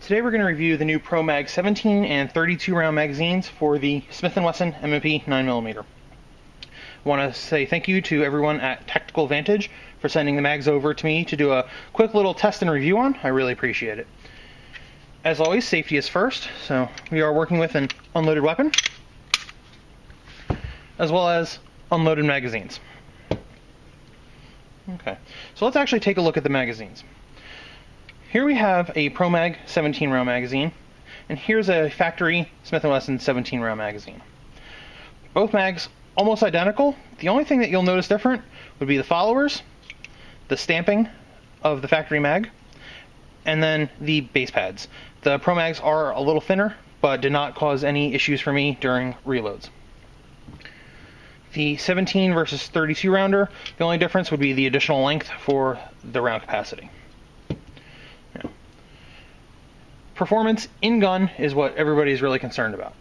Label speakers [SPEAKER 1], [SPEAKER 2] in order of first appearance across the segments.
[SPEAKER 1] Today we're going to review the new ProMag 17 and 32 round magazines for the Smith and Wesson M&P 9mm. I want to say thank you to everyone at Tactical Vantage for sending the mags over to me to do a quick little test and review on. I really appreciate it. As always, safety is first, so we are working with an unloaded weapon, as well as unloaded magazines. Okay, so let's actually take a look at the magazines. Here we have a ProMag 17 round magazine, and here's a factory Smith and Wesson 17 round magazine. Both mags almost identical. The only thing that you'll notice different would be the followers, the stamping of the factory mag, and then the base pads. The ProMags are a little thinner, but did not cause any issues for me during reloads. The 17 versus 32 rounder, the only difference would be the additional length for the round capacity. Now, performance in gun is what everybody is really concerned about.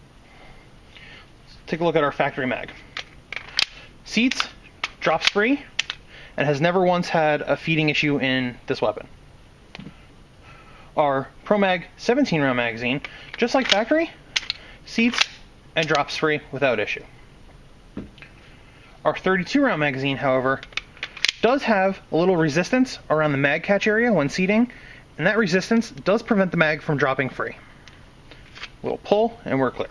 [SPEAKER 1] Let's take a look at our factory mag. Seats, drops free, and has never once had a feeding issue in this weapon. Our ProMag 17 round magazine, just like factory, seats and drops free without issue. Our 32 round magazine, however, does have a little resistance around the mag catch area when seating, and that resistance does prevent the mag from dropping free. We'll pull and we're clear.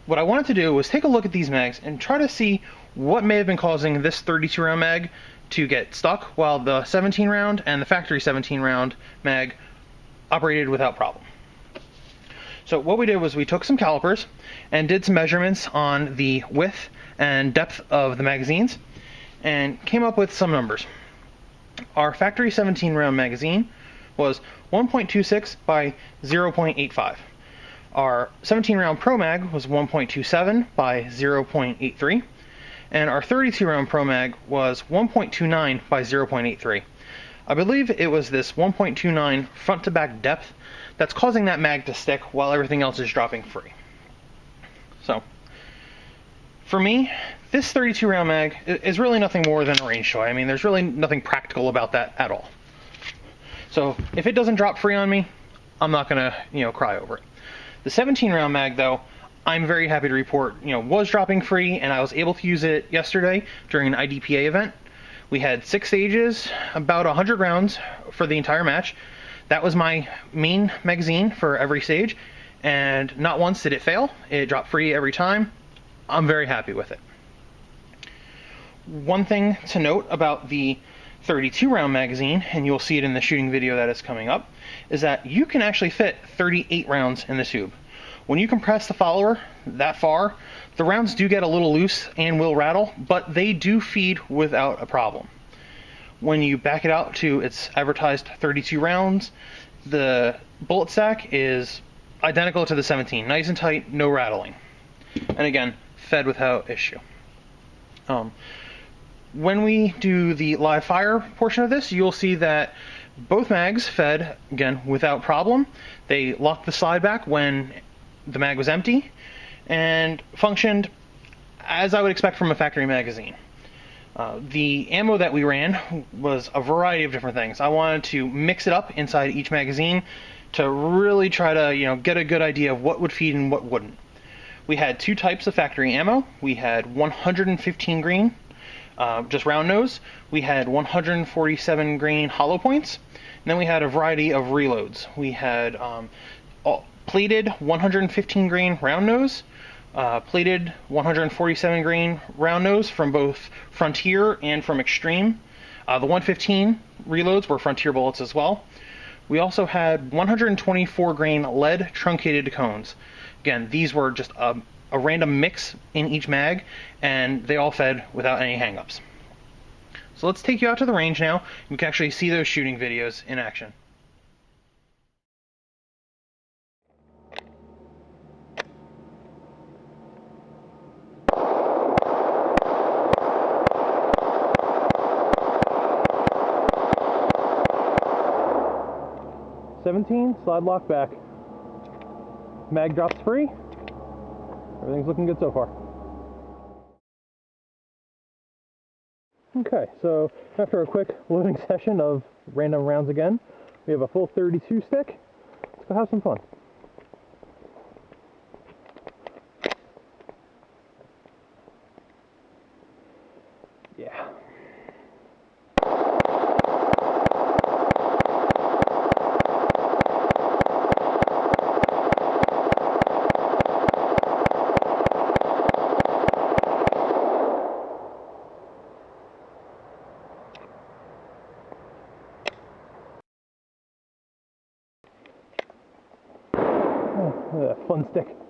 [SPEAKER 1] What I wanted to do was take a look at these mags and try to see what may have been causing this 32 round mag to get stuck while the 17 round and the factory 17 round mag operated without problem. So what we did was we took some calipers and did some measurements on the width and depth of the magazines and came up with some numbers. Our factory 17 round magazine was 1.26 by 0.85. Our 17 round ProMag was 1.27 by 0.83. And our 32 round ProMag was 1.29 by 0.83. I believe it was this 1.29 front to back depth that's causing that mag to stick while everything else is dropping free. So, for me, this 32 round mag is really nothing more than a range toy. I mean, there's really nothing practical about that at all. So, if it doesn't drop free on me, I'm not gonna, cry over it. The 17 round mag, though, I'm very happy to report, was dropping free, and I was able to use it yesterday during an IDPA event. We had 6 stages, about 100 rounds for the entire match. That was my main magazine for every stage, and not once did it fail. It dropped free every time. I'm very happy with it. One thing to note about the 32 round magazine, and you'll see it in the shooting video that is coming up, is that you can actually fit 38 rounds in the tube. When you compress the follower that far, the rounds do get a little loose and will rattle, but they do feed without a problem. When you back it out to its advertised 32 rounds, the bullet stack is identical to the 17, nice and tight, no rattling. And again, fed without issue. When we do the live fire portion of this, you'll see that both mags fed, again, without problem. They locked the slide back when the mag was empty and functioned as I would expect from a factory magazine. The ammo that we ran was a variety of different things. I wanted to mix it up inside each magazine to really try to, get a good idea of what would feed and what wouldn't. We had 2 types of factory ammo. We had 115 grain, just round nose. We had 147 grain hollow points. And then we had a variety of reloads. We had plated 115 grain round nose, plated 147 grain round nose from both Frontier and from Extreme. The 115 reloads were Frontier bullets as well. We also had 124 grain lead truncated cones. Again, these were just a random mix in each mag, and they all fed without any hangups. So let's take you out to the range now. You can actually see those shooting videos in action. Slide lock back. Mag drops free. Everything's looking good so far. Okay, so after a quick loading session of random rounds again, we have a full 32 stick. Let's go have some fun. Yeah. Oh, fun stick.